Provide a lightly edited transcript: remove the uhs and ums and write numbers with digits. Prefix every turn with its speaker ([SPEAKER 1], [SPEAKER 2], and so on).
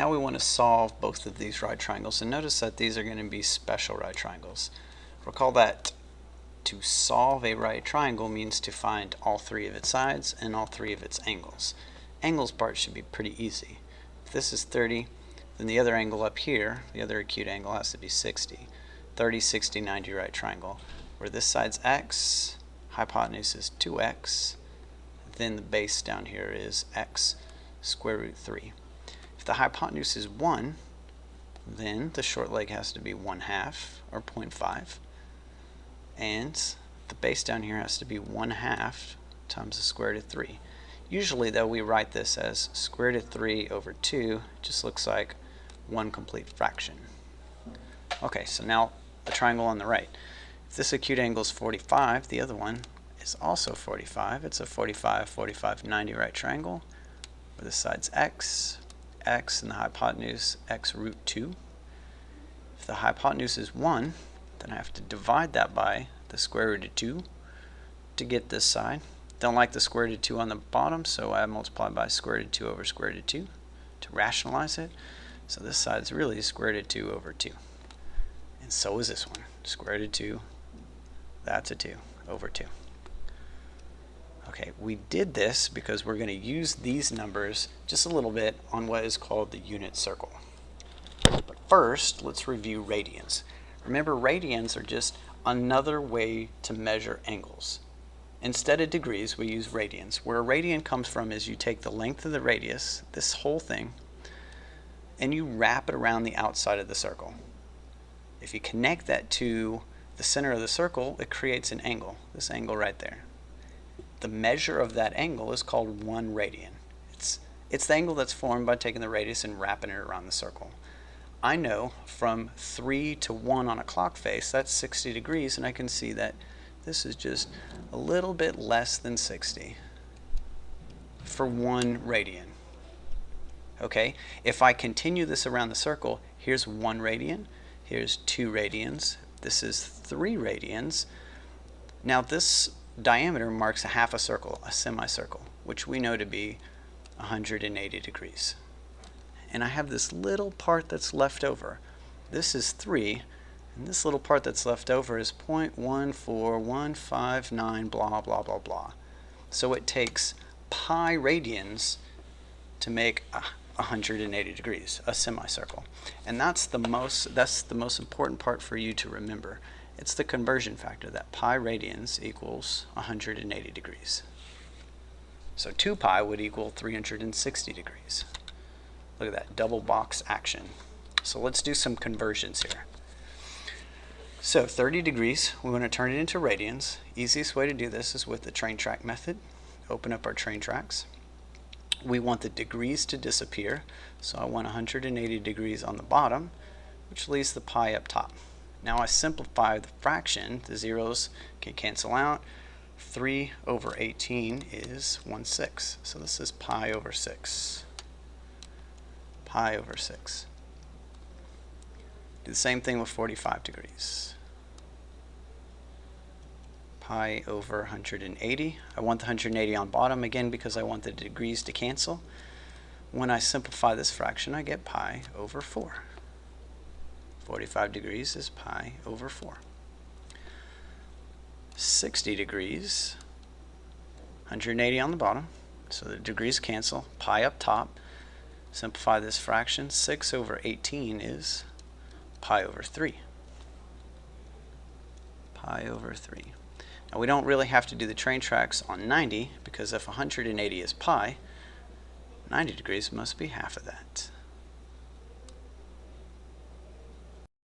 [SPEAKER 1] Now we want to solve both of these right triangles, and notice that these are going to be special right triangles. Recall that to solve a right triangle means to find all three of its sides and all three of its angles. Angles part should be pretty easy. If this is 30, then the other angle up here, the other acute angle, has to be 60. 30, 60, 90 right triangle. Where this side's x, hypotenuse is 2x, then the base down here is x square root 3. If the hypotenuse is 1, then the short leg has to be 1/2 or 0.5. And the base down here has to be 1/2 times the square root of 3. Usually though we write this as square root of 3 over 2. It just looks like one complete fraction. Okay, so now the triangle on the right. If this acute angle is 45, the other one is also 45. It's a 45, 45, 90 right triangle where the side's x, x, and the hypotenuse x root 2. If the hypotenuse is 1, then I have to divide that by the square root of 2 to get this side. Don't like the square root of 2 on the bottom, so I multiply by square root of 2 over square root of 2 to rationalize it. So this side is really square root of 2 over 2. And so is this one. Square root of 2, that's a 2 over 2. Okay, we did this because we're going to use these numbers just a little bit on what is called the unit circle. But first, let's review radians. Remember, radians are just another way to measure angles. Instead of degrees, we use radians. Where a radian comes from is you take the length of the radius, this whole thing, and you wrap it around the outside of the circle. If you connect that to the center of the circle, it creates an angle, this angle right there. The measure of that angle is called 1 radian. It's the angle that's formed by taking the radius and wrapping it around the circle. I know from 3 to 1 on a clock face, that's 60 degrees, and I can see that this is just a little bit less than 60 for 1 radian. Okay, if I continue this around the circle, here's 1 radian, here's 2 radians, this is 3 radians. Now this diameter marks a half a circle, a semicircle, which we know to be 180 degrees. And I have this little part that's left over. This is 3, and this little part that's left over is 0.14159 blah blah blah blah. So it takes pi radians to make 180 degrees, a semicircle. And that's the most important part for you to remember. It's the conversion factor, that pi radians equals 180 degrees. So 2 pi would equal 360 degrees. Look at that double box action. So let's do some conversions here. So 30 degrees, we want to turn it into radians. Easiest way to do this is with the train track method. Open up our train tracks. We want the degrees to disappear, so I want 180 degrees on the bottom, which leaves the pi up top. Now I simplify the fraction, the zeros can cancel out. 3 over 18 is 1/6, so this is pi over 6. Pi over 6. Do the same thing with 45 degrees. Pi over 180. I want the 180 on bottom again because I want the degrees to cancel. When I simplify this fraction, I get pi over 4. 45 degrees is pi over 4. 60 degrees, 180 on the bottom, so the degrees cancel, pi up top. Simplify this fraction, 6 over 18 is pi over 3. Pi over 3. Now we don't really have to do the train tracks on 90 because if 180 is pi, 90 degrees must be half of that.